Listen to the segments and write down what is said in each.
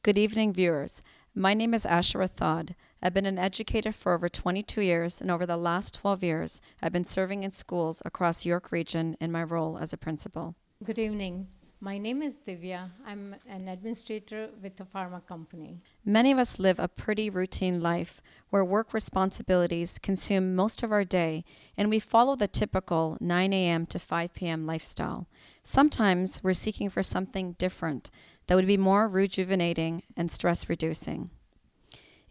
Good evening, viewers. My name is Asha Rathod. I've been an educator for over 22 years, and over the last 12 years, I've been serving in schools across York Region in my role as a principal. Good evening. My name is Divya. I'm an administrator with a pharma company. Many of us live a pretty routine life where work responsibilities consume most of our day, and we follow the typical 9 a.m. to 5 p.m. lifestyle. Sometimes we're seeking for something different that would be more rejuvenating and stress reducing.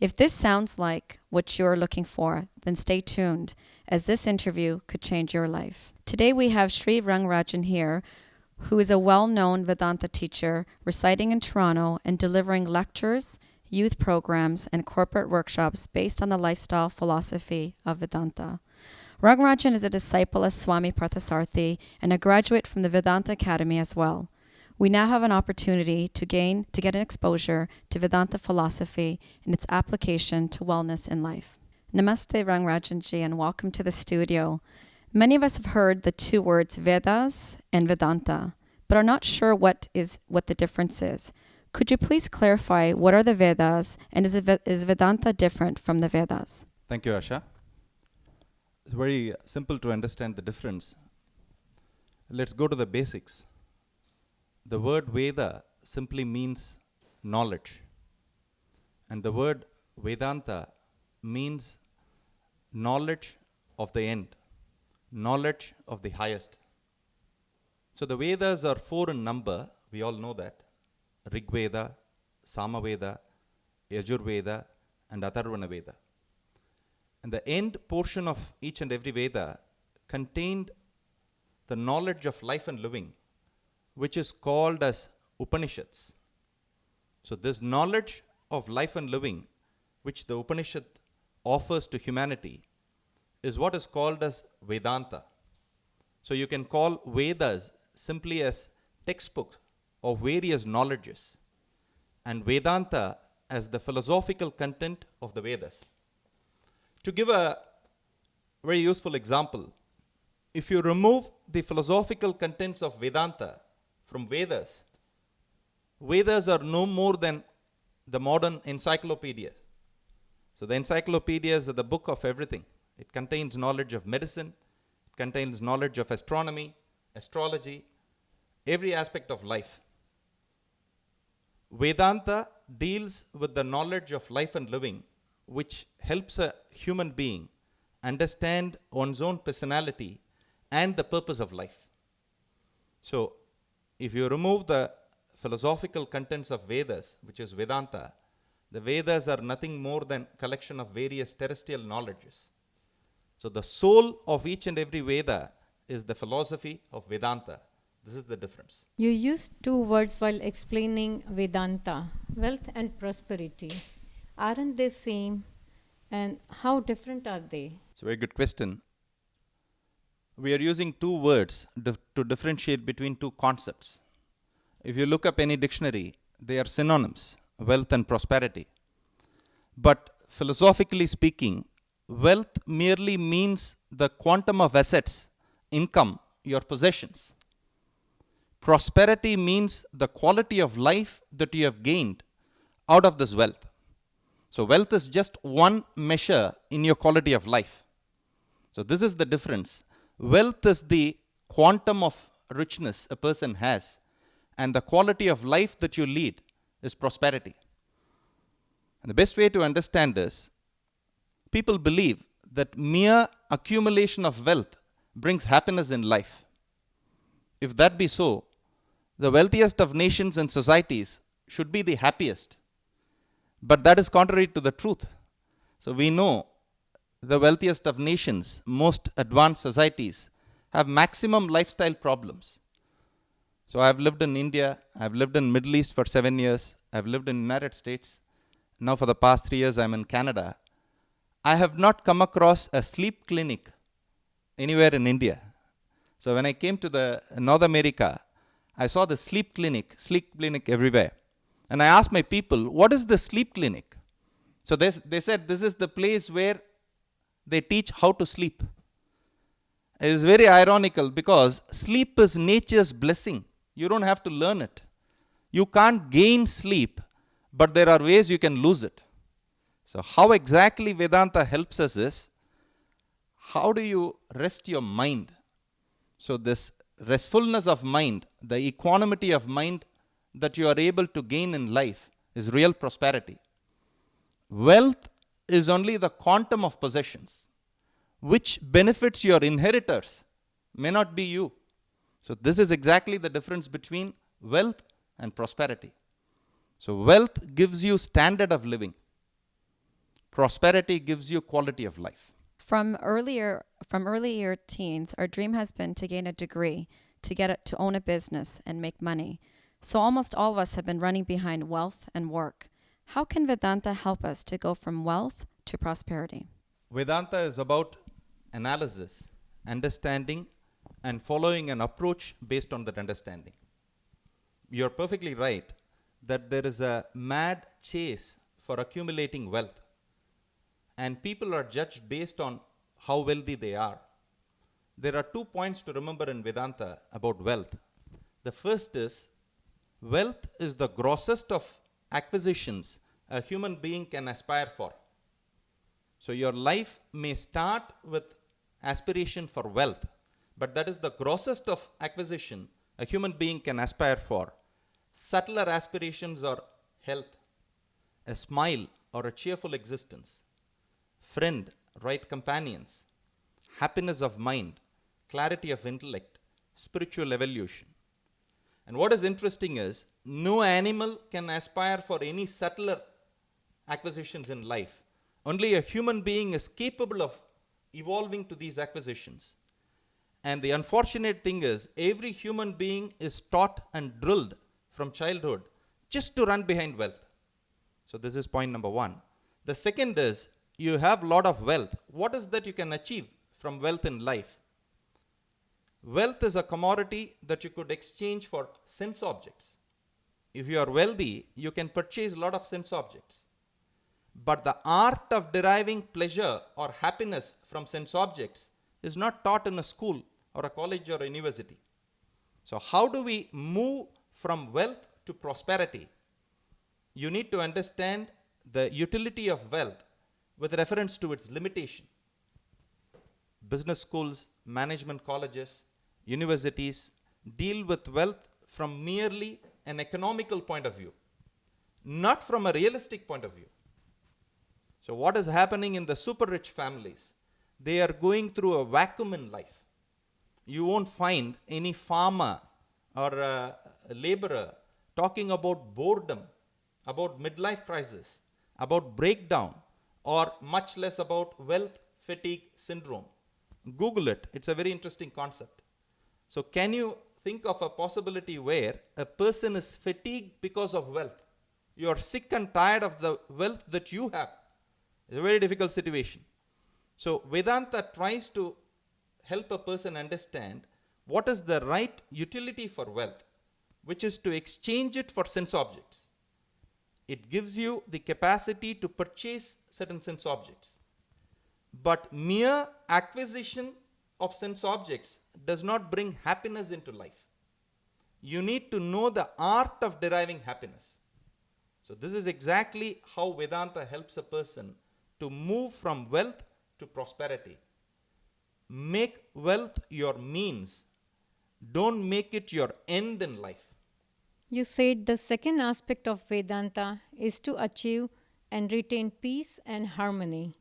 If this sounds like what you're looking for, then stay tuned, as this interview could change your life. Today we have Sri Rangarajan here, who is a well-known Vedanta teacher residing in Toronto and delivering lectures, youth programs, and corporate workshops based on the lifestyle philosophy of Vedanta. Rangarajan is a disciple of Swami Parthasarathi and a graduate from the Vedanta Academy as well. We now have an opportunity to get an exposure to Vedanta philosophy and its application to wellness in life. Namaste Rangarajanji and welcome to the studio. Many of us have heard the two words Vedas and Vedanta, but are not sure what the difference is. Could you please clarify what are the Vedas and is Vedanta different from the Vedas? Thank you, Asha. It's very simple to understand the difference. Let's go to the basics. The word Veda simply means knowledge. And the word Vedanta means knowledge of the end, knowledge of the highest. So the Vedas are 4 in number, we all know that. Rig Veda, Sama Veda, Yajur Veda, and Atharvana Veda. And the end portion of each and every Veda contained the knowledge of life and living, which is called as Upanishads. So this knowledge of life and living, which the Upanishad offers to humanity, is what is called as Vedanta. So you can call Vedas simply as textbooks of various knowledges, and Vedanta as the philosophical content of the Vedas. To give a very useful example, if you remove the philosophical contents of Vedanta from Vedas, Vedas are no more than the modern encyclopedia. So the encyclopedias are the book of everything. It contains knowledge of medicine, it contains knowledge of astronomy, astrology, every aspect of life. Vedanta deals with the knowledge of life and living, which helps a human being understand one's own personality and the purpose of life. So, if you remove the philosophical contents of Vedas, which is Vedanta, the Vedas are nothing more than collection of various terrestrial knowledges. So the soul of each and every Veda is the philosophy of Vedanta. This is the difference. You used 2 words while explaining Vedanta, wealth and prosperity. Aren't they same? And how different are they? It's a very good question. We are using 2 words to differentiate between 2 concepts. If you look up any dictionary, they are synonyms, wealth and prosperity. But philosophically speaking, wealth merely means the quantum of assets, income, your possessions. Prosperity means the quality of life that you have gained out of this wealth. So wealth is just one measure in your quality of life. So this is the difference. Wealth is the quantum of richness a person has, and the quality of life that you lead is prosperity. And the best way to understand this, people believe that mere accumulation of wealth brings happiness in life. If that be so, the wealthiest of nations and societies should be the happiest. But that is contrary to the truth. So we know the wealthiest of nations, most advanced societies, have maximum lifestyle problems. So I have lived in India, I have lived in Middle East for 7 years, I have lived in United States. Now for the past 3 years I am in Canada. I have not come across a sleep clinic anywhere in India. So when I came to the North America, I saw the sleep clinic everywhere. And I asked my people, what is the sleep clinic? So they said, this is the place where they teach how to sleep. It is very ironical because sleep is nature's blessing. You don't have to learn it. You can't gain sleep but there are ways you can lose it. So, how exactly Vedanta helps us is, how do you rest your mind? So, this restfulness of mind, the equanimity of mind that you are able to gain in life is real prosperity. Wealth is only the quantum of possessions. Which benefits your inheritors may not be you. So, this is exactly the difference between wealth and prosperity. So, wealth gives you standard of living. Prosperity gives you quality of life. From earlier teens, our dream has been to gain a degree, to own a business and make money. So almost all of us have been running behind wealth and work. How can Vedanta help us to go from wealth to prosperity? Vedanta is about analysis, understanding, and following an approach based on that understanding. You're perfectly right that there is a mad chase for accumulating wealth, and people are judged based on how wealthy they are. There are 2 points to remember in Vedanta about wealth. The first is, wealth is the grossest of acquisitions a human being can aspire for. So your life may start with aspiration for wealth, but that is the grossest of acquisition a human being can aspire for. Subtler aspirations are health, a smile or a cheerful existence, friend, right companions, happiness of mind, clarity of intellect, spiritual evolution. And what is interesting is, no animal can aspire for any subtler acquisitions in life. Only a human being is capable of evolving to these acquisitions. And the unfortunate thing is, every human being is taught and drilled from childhood just to run behind wealth. So this is point number 1. The second is, you have a lot of wealth. What is that you can achieve from wealth in life? Wealth is a commodity that you could exchange for sense objects. If you are wealthy, you can purchase a lot of sense objects. But the art of deriving pleasure or happiness from sense objects is not taught in a school or a college or a university. So how do we move from wealth to prosperity? You need to understand the utility of wealth with reference to its limitation. Business schools, management colleges, universities deal with wealth from merely an economical point of view, not from a realistic point of view. So what is happening in the super rich families? They are going through a vacuum in life. You won't find any farmer or a laborer talking about boredom, about midlife crisis, about breakdown, or much less about wealth fatigue syndrome. Google it. It's a very interesting concept. So can you think of a possibility where a person is fatigued because of wealth? You are sick and tired of the wealth that you have. It's a very difficult situation. So Vedanta tries to help a person understand what is the right utility for wealth, which is to exchange it for sense objects. It gives you the capacity to purchase certain sense objects. But mere acquisition of sense objects does not bring happiness into life. You need to know the art of deriving happiness. So this is exactly how Vedanta helps a person to move from wealth to prosperity. Make wealth your means. Don't make it your end in life. You said the second aspect of Vedanta is to achieve and retain peace and harmony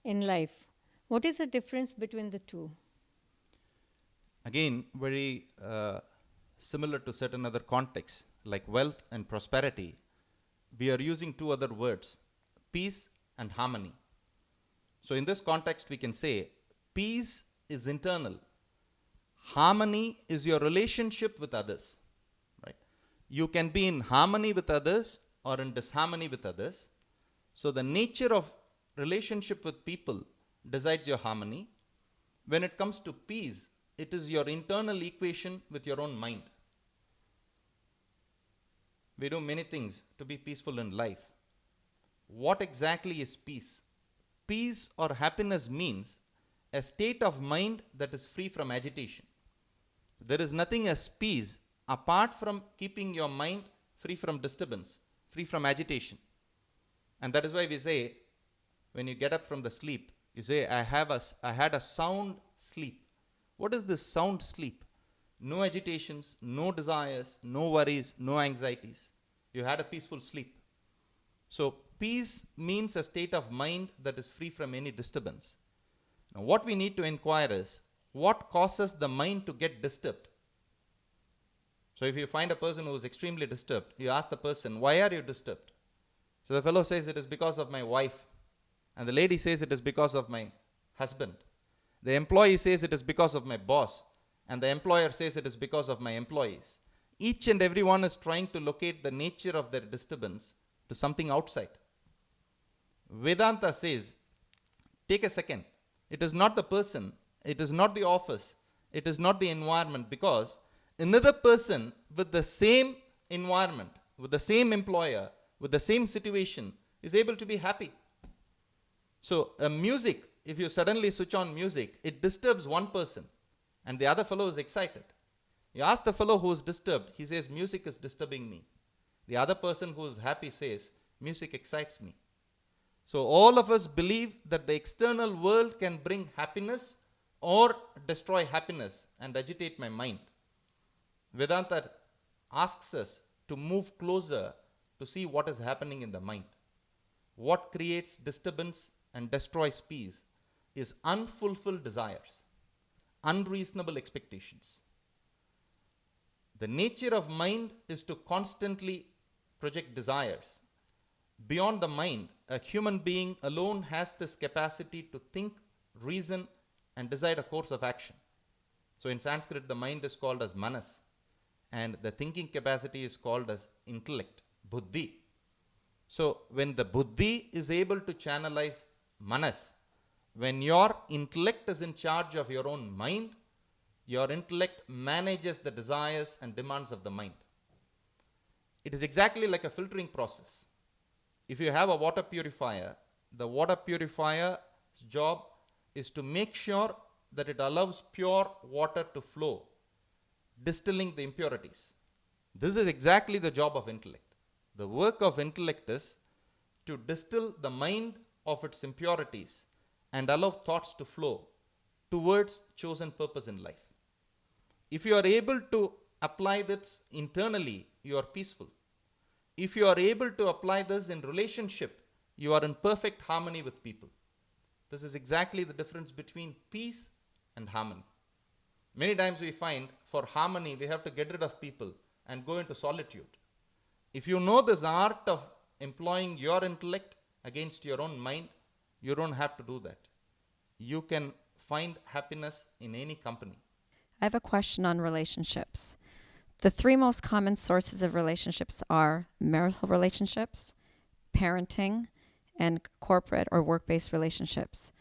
in life. What is the difference between the two? Again, very similar to certain other contexts like wealth and prosperity, we are using 2 other words, peace and harmony. So in this context, we can say peace is internal. Harmony is your relationship with others. Right? You can be in harmony with others or in disharmony with others. So the nature of relationship with people decides your harmony. When it comes to peace, it is your internal equation with your own mind. We do many things to be peaceful in life. What exactly is peace? Peace or happiness means a state of mind that is free from agitation. There is nothing as peace apart from keeping your mind free from disturbance, free from agitation. And that is why we say, when you get up from the sleep, you say, I had a sound sleep. What is this sound sleep? No agitations, no desires, no worries, no anxieties. You had a peaceful sleep. So peace means a state of mind that is free from any disturbance. Now what we need to inquire is, what causes the mind to get disturbed? So if you find a person who is extremely disturbed, you ask the person, why are you disturbed? So the fellow says, it is because of my wife. And the lady says, it is because of my husband. The employee says, it is because of my boss. And the employer says, it is because of my employees. Each and every one is trying to locate the nature of their disturbance to something outside. Vedanta says, take a second. It is not the person, it is not the office, it is not the environment, because another person with the same environment, with the same employer, with the same situation is able to be happy. So music, if you suddenly switch on music, it disturbs one person and the other fellow is excited. You ask the fellow who is disturbed, he says, music is disturbing me. The other person who is happy says, music excites me. So all of us believe that the external world can bring happiness or destroy happiness and agitate my mind. Vedanta asks us to move closer to see what is happening in the mind. What creates disturbance and destroys peace is unfulfilled desires, unreasonable expectations. The nature of mind is to constantly project desires. Beyond the mind, a human being alone has this capacity to think, reason, and decide a course of action. So in Sanskrit, the mind is called as manas, and the thinking capacity is called as intellect, buddhi. So when the buddhi is able to channelize manas, when your intellect is in charge of your own mind, your intellect manages the desires and demands of the mind. It is exactly like a filtering process. If you have a water purifier, the water purifier's job is to make sure that it allows pure water to flow, distilling the impurities. This is exactly the job of intellect. The work of intellect is to distill the mind of its impurities and allow thoughts to flow towards chosen purpose in life. If you are able to apply this internally, you are peaceful. If you are able to apply this in relationship, you are in perfect harmony with people. This is exactly the difference between peace and harmony. Many times we find for harmony, we have to get rid of people and go into solitude. If you know this art of employing your intellect against your own mind, you don't have to do that. You can find happiness in any company. I have a question on relationships. The three most common sources of relationships are marital relationships, parenting, and corporate or work-based relationships.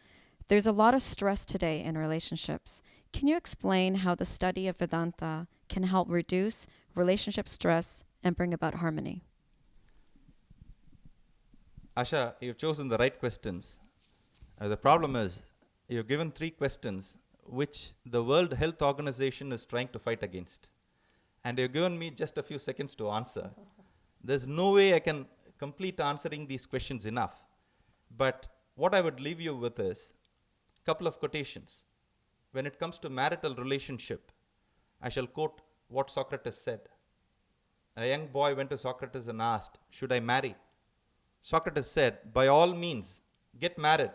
There's a lot of stress today in relationships. Can you explain how the study of Vedanta can help reduce relationship stress and bring about harmony? Asha, you've chosen the right questions. The problem is, you've given three questions which the World Health Organization is trying to fight against. And you've given me just a few seconds to answer. There's no way I can complete answering these questions enough. But what I would leave you with is a couple of quotations. When it comes to marital relationship, I shall quote what Socrates said. A young boy went to Socrates and asked, should I marry? Socrates said, by all means, get married.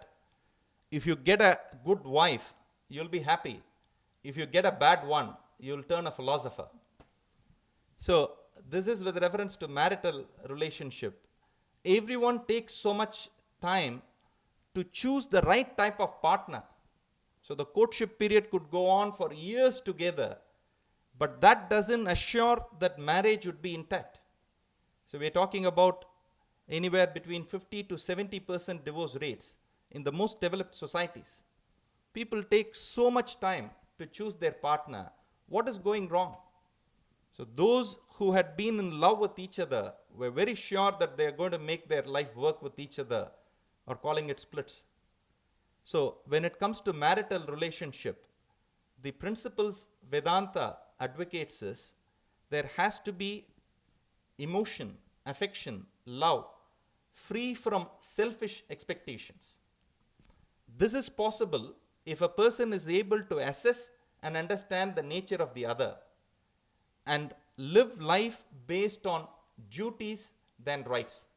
If you get a good wife, you'll be happy. If you get a bad one, you'll turn a philosopher. So this is with reference to marital relationship. Everyone takes so much time to choose the right type of partner. So the courtship period could go on for years together, but that doesn't assure that marriage would be intact. So we're talking about anywhere between 50 to 70% divorce rates in the most developed societies. People take so much time to choose their partner. What is going wrong? So those who had been in love with each other were very sure that they are going to make their life work with each other, or calling it splits. So when it comes to marital relationship, the principles Vedanta advocates is there has to be emotion, affection, love, free from selfish expectations. This is possible if a person is able to assess and understand the nature of the other and live life based on duties than rights.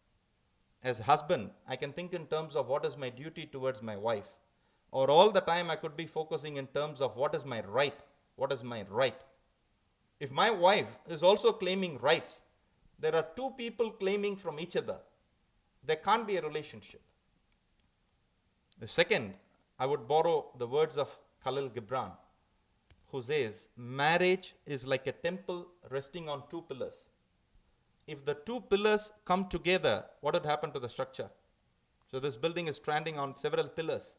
As husband, I can think in terms of what is my duty towards my wife, or all the time I could be focusing in terms of what is my right, what is my right. If my wife is also claiming rights, there are two people claiming from each other. There can't be a relationship. The second, I would borrow the words of Khalil Gibran, who says, marriage is like a temple resting on two pillars. If the two pillars come together, what would happen to the structure? So this building is standing on several pillars.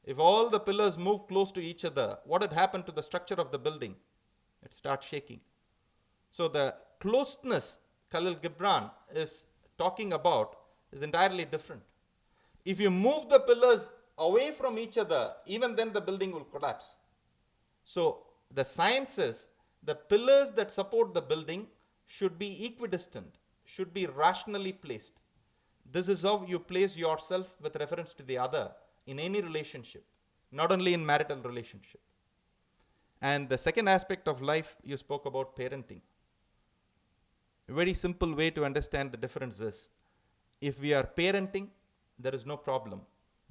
If all the pillars move close to each other, what would happen to the structure of the building? It starts shaking. So the closeness Khalil Gibran is talking about is entirely different. If you move the pillars away from each other, even then the building will collapse. So the science is the pillars that support the building should be equidistant, should be rationally placed. This is how you place yourself with reference to the other in any relationship, not only in marital relationship. And the second aspect of life, you spoke about parenting. A very simple way to understand the difference is, if we are parenting, there is no problem.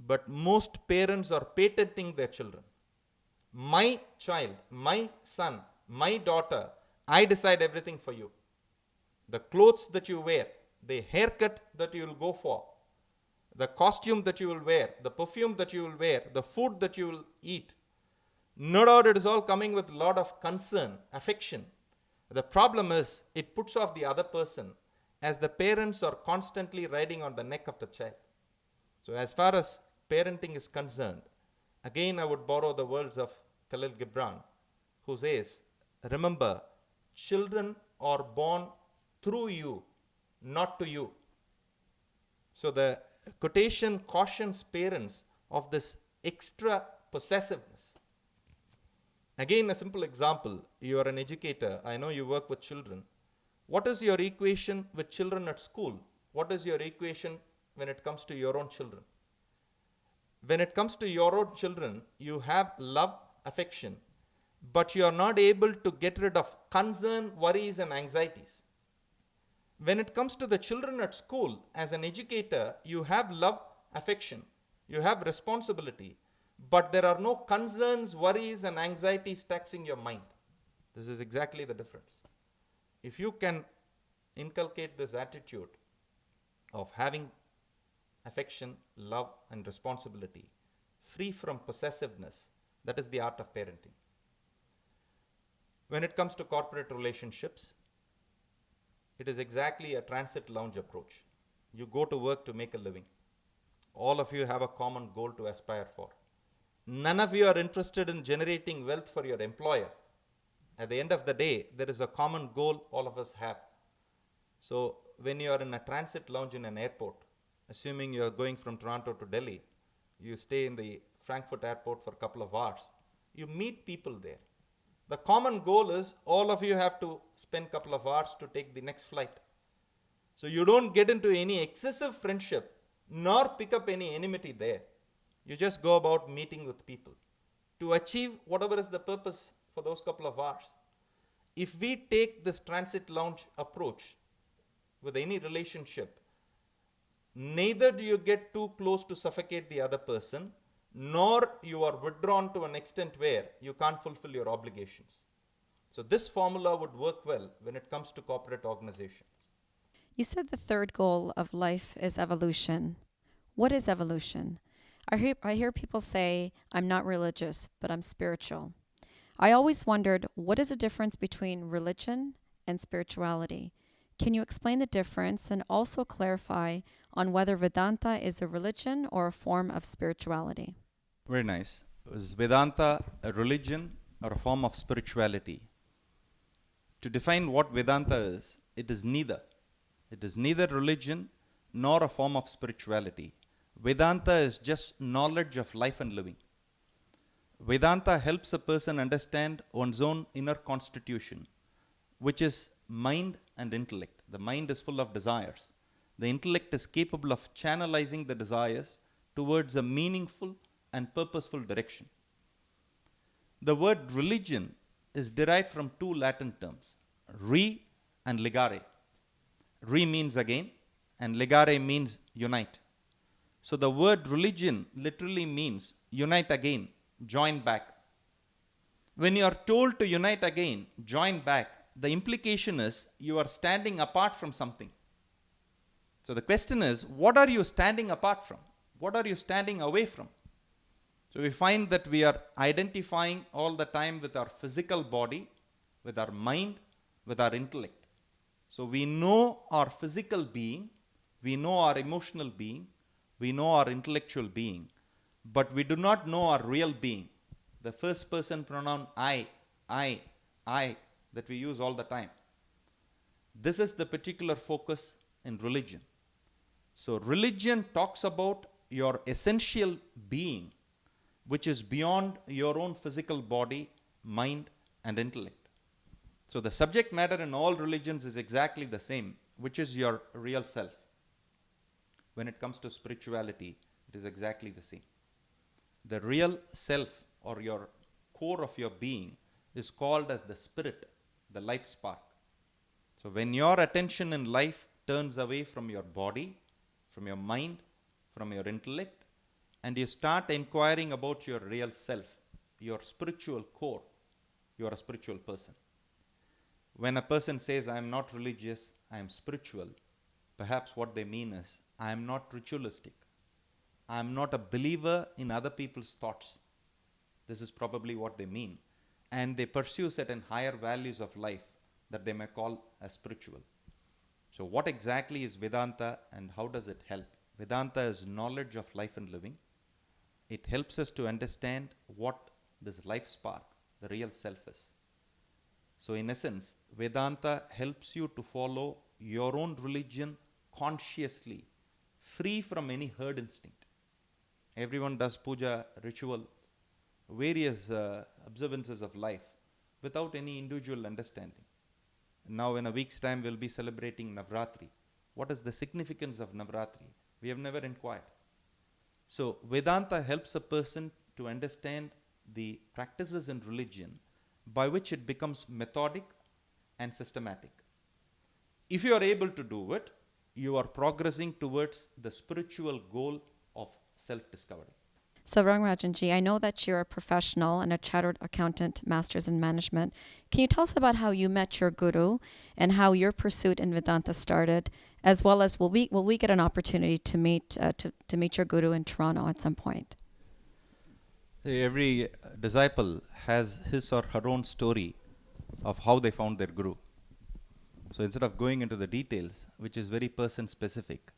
But most parents are patenting their children. My child, my son, my daughter, I decide everything for you. The clothes that you wear, the haircut that you will go for, the costume that you will wear, the perfume that you will wear, the food that you will eat. No doubt it is all coming with a lot of concern, affection. The problem is, it puts off the other person as the parents are constantly riding on the neck of the child. So as far as parenting is concerned, again I would borrow the words of Khalil Gibran, who says, remember, children are born through you, not to you. So the quotation cautions parents of this extra possessiveness. Again, a simple example. You are an educator. I know you work with children. What is your equation with children at school? What is your equation when it comes to your own children? When it comes to your own children, you have love, affection, but you are not able to get rid of concern, worries, and anxieties. When it comes to the children at school, as an educator, you have love, affection, you have responsibility, but there are no concerns, worries, and anxieties taxing your mind. This is exactly the difference. If you can inculcate this attitude of having affection, love, and responsibility, free from possessiveness, that is the art of parenting. When it comes to corporate relationships, it is exactly a transit lounge approach. You go to work to make a living. All of you have a common goal to aspire for. None of you are interested in generating wealth for your employer. At the end of the day, there is a common goal all of us have. So when you are in a transit lounge in an airport, assuming you are going from Toronto to Delhi, you stay in the Frankfurt airport for a couple of hours, you meet people there. The common goal is all of you have to spend a couple of hours to take the next flight. So you don't get into any excessive friendship nor pick up any enmity there. You just go about meeting with people to achieve whatever is the purpose for those couple of hours. If we take this transit lounge approach with any relationship, neither do you get too close to suffocate the other person, nor you are withdrawn to an extent where you can't fulfill your obligations. So this formula would work well when it comes to corporate organizations. You said the third goal of life is evolution. What is evolution? I hear people say, I'm not religious, but I'm spiritual. I always wondered, what is the difference between religion and spirituality? Can you explain the difference and also clarify on whether Vedanta is a religion or a form of spirituality? Very nice. Is Vedanta a religion or a form of spirituality? To define what Vedanta is, it is neither. It is neither religion nor a form of spirituality. Vedanta is just knowledge of life and living. Vedanta helps a person understand one's own inner constitution, which is mind and intellect. The mind is full of desires. the intellect is capable of channelizing the desires towards a meaningful and purposeful direction. The word religion is derived from two Latin terms, re and ligare. Re means again, and ligare means unite. So the word religion literally means unite again, join back. When you are told to unite again, join back, the implication is you are standing apart from something. So the question is, what are you standing apart from? What are you standing away from? So we find that we are identifying all the time with our physical body, with our mind, with our intellect. So we know our physical being, we know our emotional being, we know our intellectual being, but we do not know our real being. The first person pronoun I that we use all the time. This is the particular focus in religion. So religion talks about your essential being, which is beyond your own physical body, mind, and intellect. So the subject matter in all religions is exactly the same, which is your real self. When it comes to spirituality, it is exactly the same. The real self, or your core of your being, is called as the spirit, the life spark. So when your attention in life turns away from your body, from your mind, from your intellect, and you start inquiring about your real self, your spiritual core, you are a spiritual person. When a person says, I am not religious, I am spiritual, perhaps what they mean is, I am not ritualistic. I am not a believer in other people's thoughts. This is probably what they mean. And they pursue certain higher values of life that they may call as spiritual. So what exactly is Vedanta and how does it help? Vedanta is knowledge of life and living. It helps us to understand what this life spark, the real self is. So in essence, Vedanta helps you to follow your own religion consciously, free from any herd instinct. Everyone does puja, ritual, various observances of life without any individual understanding. Now in a week's time we'll be celebrating Navratri. What is the significance of Navratri? We have never inquired. So Vedanta helps a person to understand the practices in religion by which it becomes methodic and systematic. If you are able to do it, you are progressing towards the spiritual goal of self-discovery. So, Rangarajanji, I know that you're a professional and a chartered accountant, master's in management. Can you tell us about how you met your guru and how your pursuit in Vedanta started, as well as will we get an opportunity to meet your guru in Toronto at some point? Every disciple has his or her own story of how they found their guru. So instead of going into the details, which is very person specific,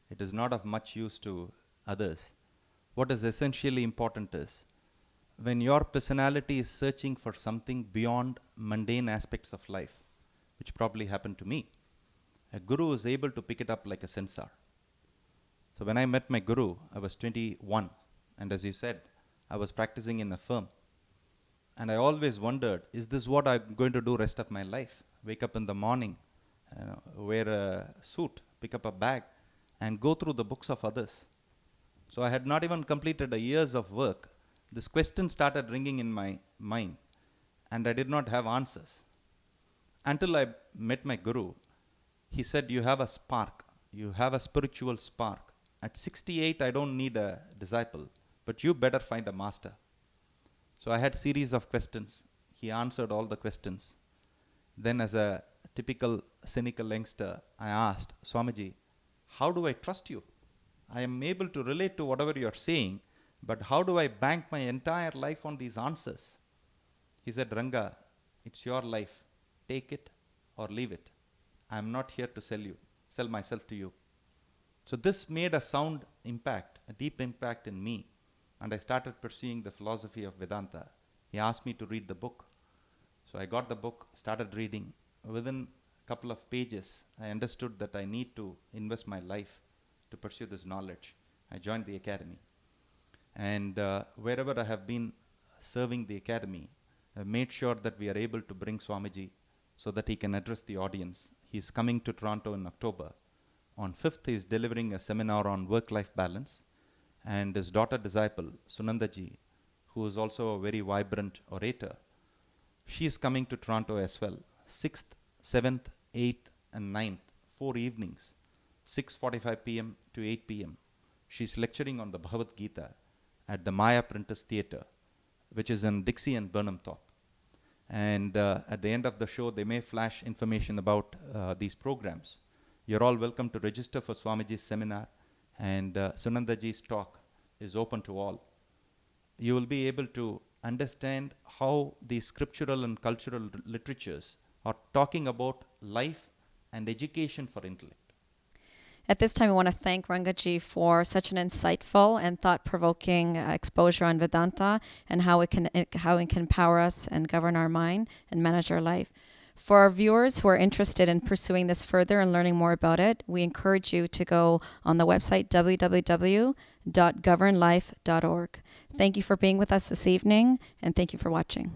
it is not of much use to others. What is essentially important is, when your personality is searching for something beyond mundane aspects of life, which probably happened to me, a guru is able to pick it up like a sensor. So when I met my guru, I was 21, and as you said, I was practicing in a firm. And I always wondered, is this what I'm going to do rest of my life? Wake up in the morning, wear a suit, pick up a bag, and go through the books of others. So I had not even completed a year's of work. This question started ringing in my mind, and I did not have answers. Until I met my guru, he said, you have a spark. You have a spiritual spark. At 68, I don't need a disciple, but you better find a master. So I had series of questions. He answered all the questions. Then as a typical cynical youngster, I asked, Swamiji, how do I trust you? I am able to relate to whatever you are saying, but how do I bank my entire life on these answers? He said, Ranga, it's your life. Take it or leave it. I am not here to sell myself to you. So this made a sound impact, a deep impact in me. And I started pursuing the philosophy of Vedanta. He asked me to read the book. So I got the book, started reading. Within a couple of pages, I understood that I need to invest my life to pursue this knowledge. I joined the academy. And wherever I have been serving the academy, I made sure that we are able to bring Swamiji so that he can address the audience. He is coming to Toronto in October On 5th, he is delivering a seminar on work-life balance. And his daughter disciple, Sunandaji, who is also a very vibrant orator, she is coming to Toronto as well. 6th, 7th, 8th, and 9th, 4 evenings, 6:45 p.m. to 8 p.m. She's lecturing on the Bhagavad Gita at the Maya Printers Theatre, which is in Dixie and Burnhamthorpe. And at the end of the show, they may flash information about these programs. You're all welcome to register for Swamiji's seminar, and Sunandaji's talk is open to all. You will be able to understand how these scriptural and cultural literatures are talking about life and education for intellect. At this time, I want to thank Rangaji for such an insightful and thought-provoking exposure on Vedanta and how it can empower us and govern our mind and manage our life. For our viewers who are interested in pursuing this further and learning more about it, we encourage you to go on the website www.governlife.org. Thank you for being with us this evening, and thank you for watching.